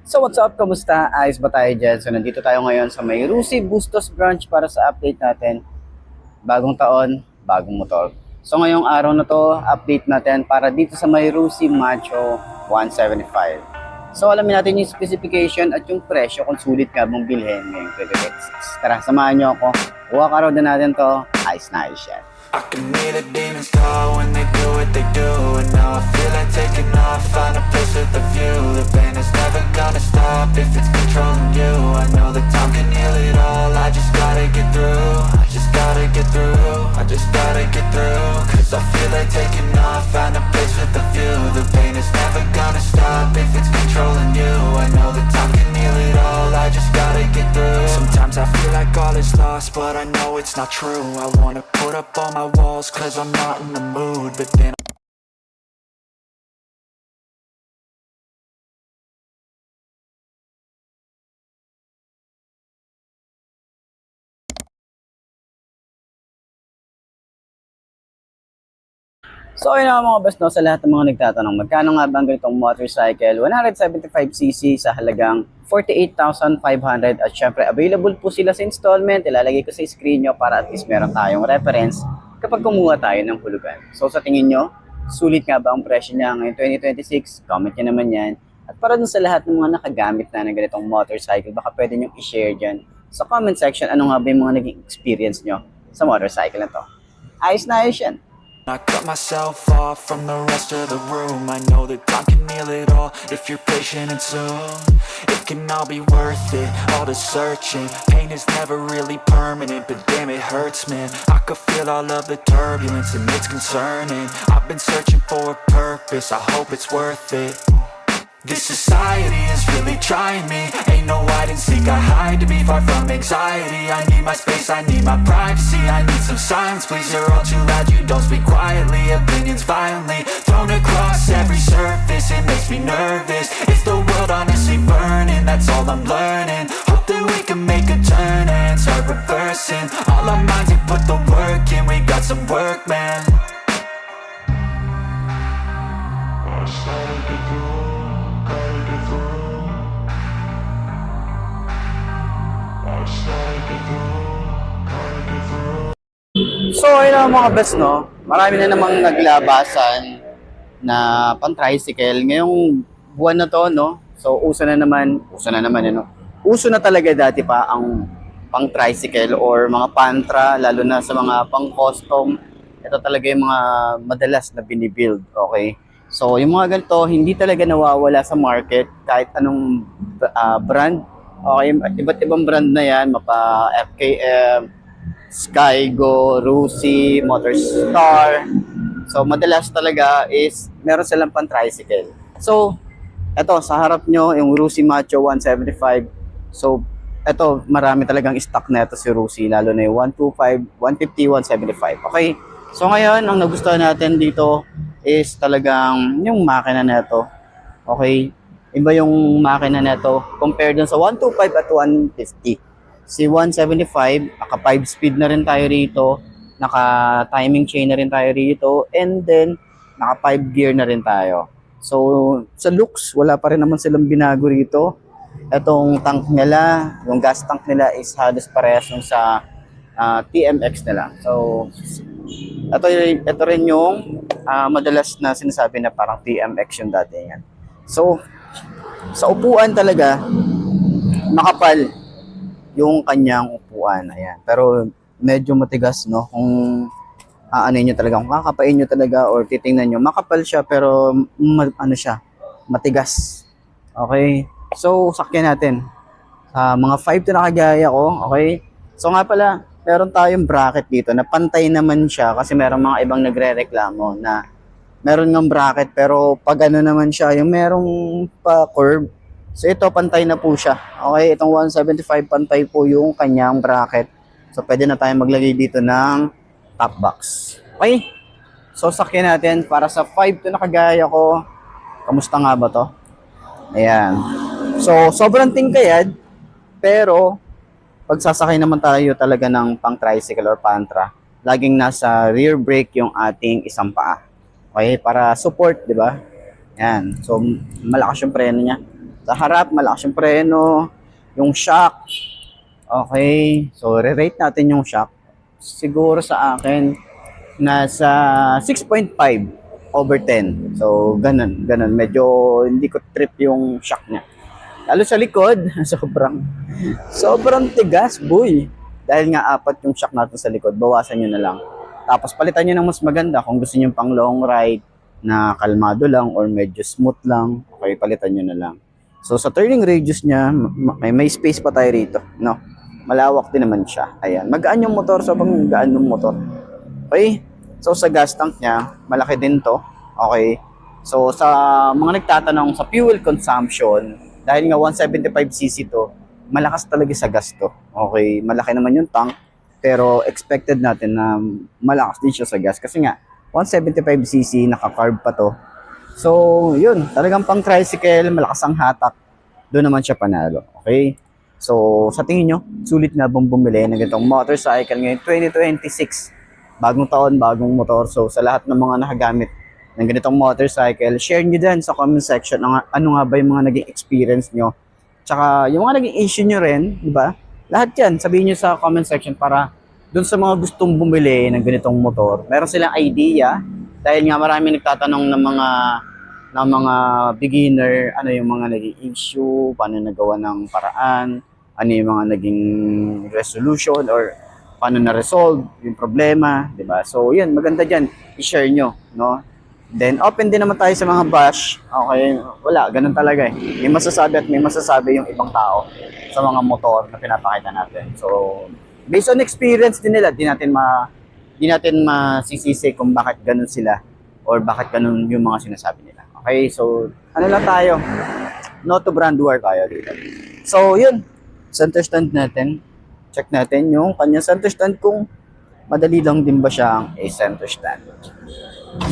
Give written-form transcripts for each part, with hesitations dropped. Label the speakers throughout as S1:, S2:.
S1: So what's up? Kamusta? Ayos ba tayo dyan? So nandito tayo ngayon sa may Rusi Bustos branch para sa update natin. Bagong taon, bagong motor. So ngayong araw na to, update natin para dito sa may Rusi Macho 175. So alamin natin yung specification at yung presyo kung sulit nga bang bilhin ngayong 2026. Tara, samahan nyo ako. Walk around na natin to. Ayos na ayos yan.
S2: I can hear the demons call when they do what they do. And now I feel like taking off, find a place with a view. The pain is never gonna stop if it's controlling you. I know that time can heal it all, I just gotta get through. I just gotta get through, I just gotta get through. Cause I feel like taking off, find a place with a view. The pain is never gonna stop if it's controlling you. I know that time can heal it all, I just gotta get through. Sometimes I feel like all is lost, but I know it's not true. I wanna put up all my walls cause I'm not in the mood, but then
S1: So ayun nga mga boss, no, sa lahat ng mga nagtatanong, magkano nga ba ang ganitong motorcycle 175cc sa halagang 48,500 at syempre available po sila sa installment. Ilalagay ko sa screen nyo para at least meron tayong reference kapag kumuha tayo ng hulugan. So sa tingin nyo, sulit nga ba ang presyo niya ngayong 2026? Comment nyo naman yan. At para dun sa lahat ng mga nakagamit na ng ganitong motorcycle, baka pwede nyo i-share dyan sa comment section ano nga ba yung mga naging experience nyo sa motorcycle na to. Ayos na ayos yan.
S2: I cut myself off from the rest of the room. I know that time can heal it all if you're patient and soon it can all be worth it, all the searching. Pain is never really permanent, but damn it hurts, man. I could feel all of the turbulence and it's concerning. I've been searching for a purpose, I hope it's worth it. This society is really trying me. Ain't no hide and seek, I hide to be far from anxiety. I need my space, I need my privacy. I need some silence, please, you're all too loud. You don't speak quietly, opinions violently thrown across every surface. It makes me nervous. Is the world honestly burning? That's all I'm learning. Hope that we can make a turn and start reversing all our minds and put the work in. We got some work, man.
S1: So ayun na mga best, no, marami na namang naglabasan na pan-tricycle ngayong buwan na to, no. So uso na naman ano. Uso na talaga dati pa ang pang-tricycle or mga pantra, lalo na sa mga pang-custom. Ito talaga yung mga madalas na binibuild, okay? So yung mga ganito, hindi talaga nawawala sa market kahit anong brand. Okay, iba't ibang brand na yan, mapa FKM, Skygo, Rusi, Motorstar. So madalas talaga is meron silang pan-tricycle. So eto sa harap nyo yung Rusi Macho 175. So eto marami talagang stock na ito si Rusi, lalo na yung 125, 150, 175. Okay. So ngayon ang nagustuhan natin dito is talagang yung makina nito. Okay. Iba yung makina nito compared dun sa 125 at 150. Si 175, naka 5 speed na rin tayo rito, naka timing chain na rin tayo rito, and then naka 5 gear na rin tayo. So sa looks, wala pa rin naman silang binago rito. Etong tank nila, yung gas tank nila is halos parehas yung sa TMX nila. So ito rin yung madalas na sinasabi na parang TMX yung dati yan. So sa upuan talaga, makapal yung kanyang upuan. Ayan. Pero medyo matigas, no? Kung ano nyo talaga, kung kakapain nyo talaga or titingnan nyo, makapal siya pero ano siya, matigas. Okay? So, sakyan natin. Mga 5 to nakagaya ko. Okay? So nga pala, meron tayong bracket dito na pantay naman siya kasi meron mga ibang nagre-reklamo na meron ng bracket pero pag ano naman siya, yung merong pa curve. So ito pantay na po siya. Okay, itong 175 pantay po yung kanyang bracket. So pwede na tayong maglagay dito ng top box. Okay? So sakyan natin para sa 5 to nakagaya ko. Kamusta nga ba to? Ayan. So sobrang tingkayad pero pag sasakay naman tayo talaga ng pang tricycle or pantra, laging nasa rear brake yung ating isang paa. Okay, para support, di ba? Yan. So malakas yung preno niya. Sa harap, malakas yung preno, yung shock. Okay, so re-rate natin yung shock. Siguro sa akin, nasa 6.5 over 10. So, ganun. Medyo hindi ko trip yung shock niya. Lalo sa likod, sobrang tigas, boy. Dahil nga apat yung shock natin sa likod, bawasan nyo na lang. Tapos palitan nyo ng mas maganda kung gusto nyo pang long ride na kalmado lang or medyo smooth lang. Okay, palitan nyo na lang. So sa turning radius niya, may space pa tayo rito, no? Malawak din naman siya. Ayan, magaan yung motor, sobrang gaan yung motor. Okay? So sa gas tank niya, malaki din to. Okay? So sa mga nagtatanong sa fuel consumption, dahil nga 175cc to, malakas talaga sa gas to. Okay, malaki naman yung tank, pero expected natin na malakas din siya sa gas kasi nga 175cc, naka-carb pa to. So, yun, talagang pang tricycle, malakas ang hatak. Doon naman siya panalo. Okay? So, sa tingin nyo, sulit na bang bumili ng ganitong motorcycle ngayon 2026? Bagong taon, bagong motor. So, sa lahat ng mga nakagamit ng ganitong motorcycle, share nyo dyan sa comment section ano nga ba yung mga naging experience nyo. Tsaka, yung mga naging issue nyo rin, di ba? Lahat yan, sabihin nyo sa comment section para doon sa mga gustong bumili ng ganitong motor, meron silang idea. Dahil nga marami nagtatanong ng mga beginner, ano yung mga naging issue, paano nagawa ng paraan, ano yung mga naging resolution or paano na-resolve yung problema, di ba? So, yun, maganda dyan, i-share nyo, no? Then, open din naman tayo sa mga bash. Okay, wala, ganun talaga eh. May masasabi at may masasabi yung ibang tao sa mga motor na pinapakita natin. So, based on experience din nila, di natin masisisi kung bakit ganun sila or bakit ganun yung mga sinasabi nila. Okay, so ano lang tayo? No to brand war tayo dito. So yun, center stand natin. Check natin yung kanyang center stand kung madali lang din ba siyang center stand.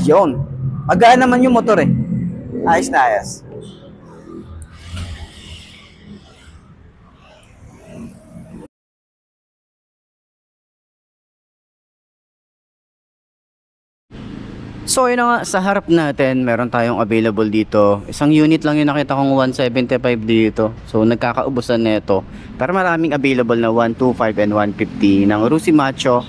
S1: Yun. Magaan naman yung motor eh. Ayos na ayos. So yun na nga, sa harap natin, meron tayong available dito. Isang unit lang yung nakita kong 175 dito. So nagkakaubusan nito. Pero maraming available na 125 and 150 ng Rusi Macho.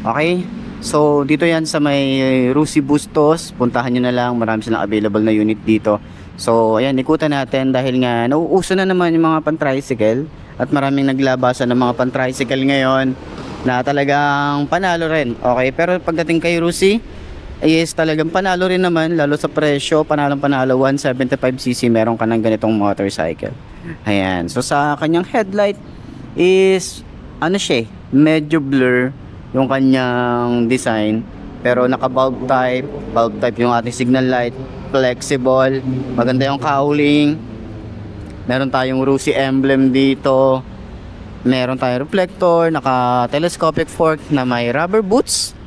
S1: Okay? So dito yan sa may Rusi Bustos. Puntahan nyo na lang, marami silang available na unit dito. So ayan, ikutan natin dahil nga nauuso na naman yung mga pan-tricycle. At maraming naglabasan ng mga pan-tricycle ngayon na talagang panalo rin. Okay? Pero pagdating kay Rusi, is talagang panalo rin naman, lalo sa presyo, panalo 175cc, meron ka ng ganitong motorcycle. Ayan, so sa kanyang headlight is ano siya, medyo blur yung kanyang design, pero naka bulb type yung ating signal light, flexible, maganda yung cowling, meron tayong Rusi emblem dito, meron tayong reflector, naka telescopic fork na may rubber boots.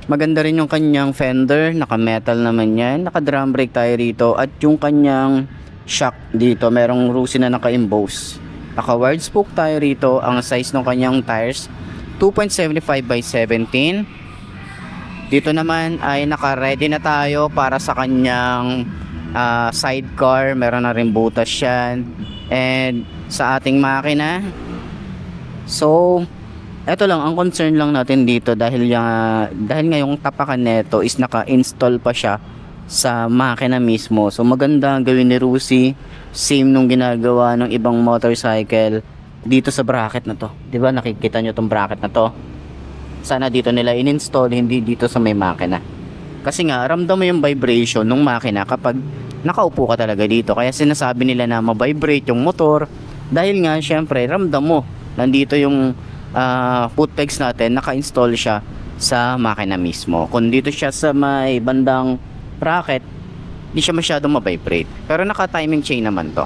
S1: Maganda rin yung kanyang fender, naka-metal naman yan. Naka-drum brake tayo rito. At yung kanyang shock dito, merong Rusi na naka-emboss. Naka-wired spoke tayo rito. Ang size ng kanyang tires, 2.75 by 17. Dito naman ay naka-ready na tayo para sa kanyang sidecar. Meron na rin butas yan. And sa ating makina, so eto lang, ang concern lang natin dito dahil nga yung tapakan nito is naka-install pa siya sa makina mismo. So maganda ang gawin ni Rusi, same nung ginagawa ng ibang motorcycle dito sa bracket na to. 'Di ba nakikita nyo tong bracket na to? Sana dito nila in-install, hindi dito sa may makina. Kasi nga ramdam mo yung vibration ng makina kapag nakaupo ka talaga dito. Kaya sinasabi nila na ma-vibrate yung motor dahil nga syempre ramdam mo nandito yung foot pegs natin, naka-install siya sa makina mismo. Kung dito siya sa may bandang bracket, hindi siya masyadong ma-vibrate. Pero naka-timing chain naman to.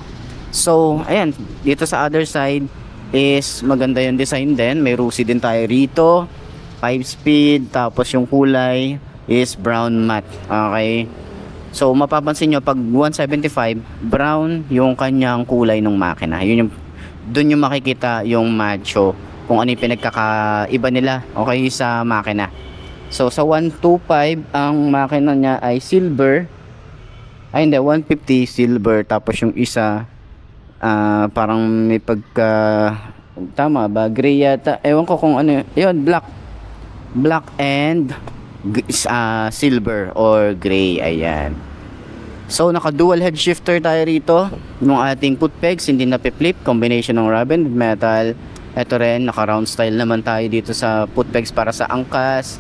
S1: So, ayan, dito sa other side is maganda yung design din. May Rusi din tayo rito. 5-speed, tapos yung kulay is brown matte. Okay? So, mapapansin nyo, pag 175, brown yung kanyang kulay ng makina. Doon yung makikita yung Macho kung ano yung pinagkakaiba nila, okay, sa makina. So sa 125 ang makina niya ay silver, ay hindi, 150 silver, tapos yung isa Parang may pagka, tama ba? Gray yata. Ewan ko kung ano yun. Black. Black and silver or gray. Ayan. So, naka dual head shifter tayo rito. Yung ating foot pegs, hindi na flip. Combination ng rubber and metal. Ito rin, naka round style naman tayo dito sa foot pegs para sa angkas.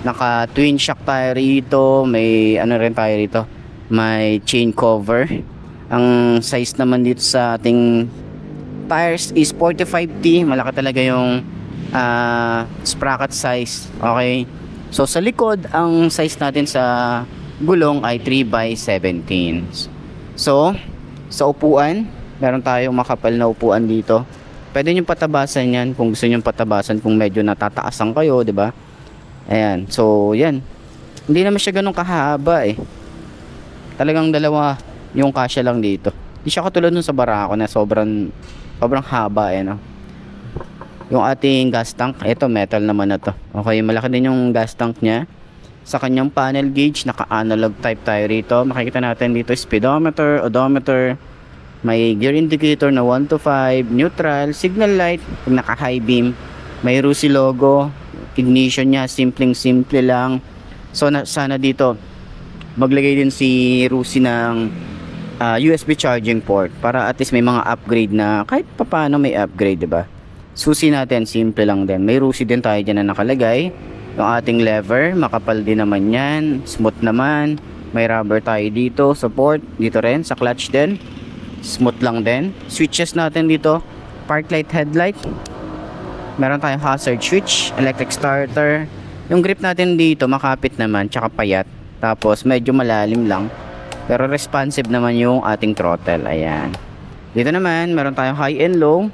S1: Naka twin shock tayo rito. May ano rin tayo rito. May chain cover. Ang size naman dito sa ating tires is 45T. Malaki talaga yung sprocket size. Okay. So, sa likod, ang size natin sa gulong ay 3x17. So, sa upuan, meron tayong makapal na upuan dito. Pwede nyo patabasan yan kung gusto nyo patabasan kung medyo natataasan kayo, di ba? Ayan. So, yan. Hindi naman siya ganun kahaba eh. Talagang dalawa yung kasya lang dito. Hindi siya katulad nun sa Barako na sobrang haba eh, no? Yung ating gas tank, ito metal naman na to. Okay, malaki din yung gas tank niya. Sa kanyang panel gauge, naka-analog type tayo rito. Makikita natin dito speedometer, odometer, may gear indicator na 1 to 5, neutral, signal light, pag naka-high beam, may Rusi logo, ignition niya, simple lang. So, sana dito, maglagay din si Rusi ng USB charging port para at least may mga upgrade na kahit papaano may upgrade, diba? Susi natin, simple lang din. May Rusi din tayo dyan na nakalagay. Yung ating lever, makapal din naman yan. Smooth naman. May rubber tayo dito. Support, dito rin. Sa clutch din. Smooth lang din. Switches natin dito. Park light, headlight. Meron tayong hazard switch. Electric starter. Yung grip natin dito, makapit naman. Tsaka payat. Tapos, medyo malalim lang. Pero responsive naman yung ating throttle. Ayan. Dito naman, meron tayong high and low.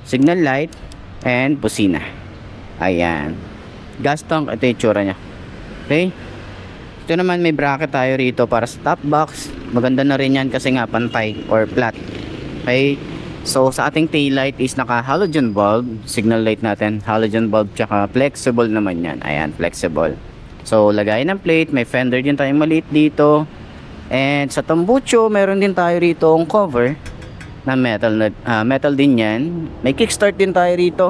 S1: Signal light. And busina. Ayan. Gas tank, ito yung tsura nya. Okay. Ito naman may bracket tayo rito para sa top box. Maganda na rin yan kasi nga pantay or flat. Okay. So sa ating tail light is naka halogen bulb. Signal light natin halogen bulb tsaka flexible naman yan. Ayan, flexible. So lagay ng plate. May fender din tayong maliit dito. And sa tambucho meron din tayo rito ang cover na metal din yan. May kickstart din tayo rito.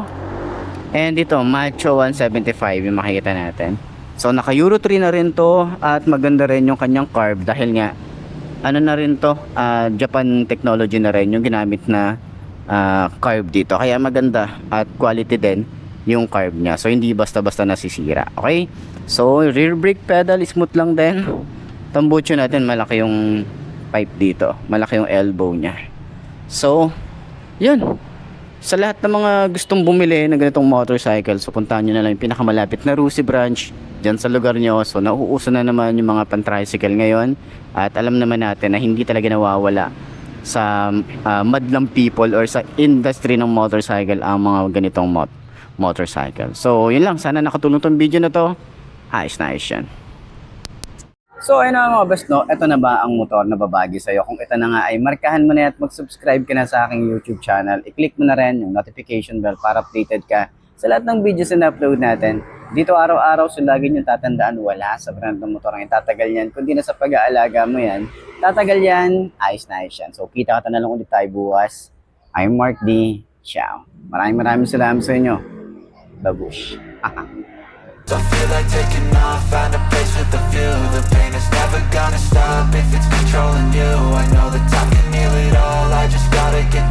S1: And dito, Macho 175 yung makikita natin. So, naka Euro 3 na rin to. At maganda rin yung kanyang carb. Dahil nga, ano na rin to, Japan technology na rin yung ginamit na carb dito. Kaya maganda at quality din yung carb niya. So, hindi basta-basta nasisira. Okay? So, rear brake pedal, smooth lang din. Tambucho natin, malaki yung pipe dito. Malaki yung elbow niya. So, yun. Sa lahat ng mga gustong bumili ng ganitong motorcycle, so puntahan nyo na lang yung pinakamalapit na Rusi branch dyan sa lugar nyo. So nauuso na naman yung mga pan-tricycle ngayon. At alam naman natin na hindi talaga nawawala sa madlang people or sa industry ng motorcycle ang mga ganitong motorcycle. So yun lang, sana nakatulong tong video na to. Ayos na ayos yan. So ayun na mga best, no? Ito na ba ang motor na babagi sa'yo? Kung ito na nga ay markahan mo na at mag-subscribe ka na sa aking YouTube channel. I-click mo na rin yung notification bell para updated ka sa lahat ng videos na upload natin. Dito araw-araw, so lagi nyo tatandaan, wala sa brand ng motor ang tatagal yan. Kundi na sa pag-aalaga mo yan, tatagal yan, ayos na ayos yan. So kita ka na lang ulit tayo bukas. I'm Mark D. Ciao. Maraming salamat sa inyo. Babush.
S2: I feel like taking off, find a place with a view. The pain is never gonna stop if it's controlling you. I know that time can heal it all, I just gotta get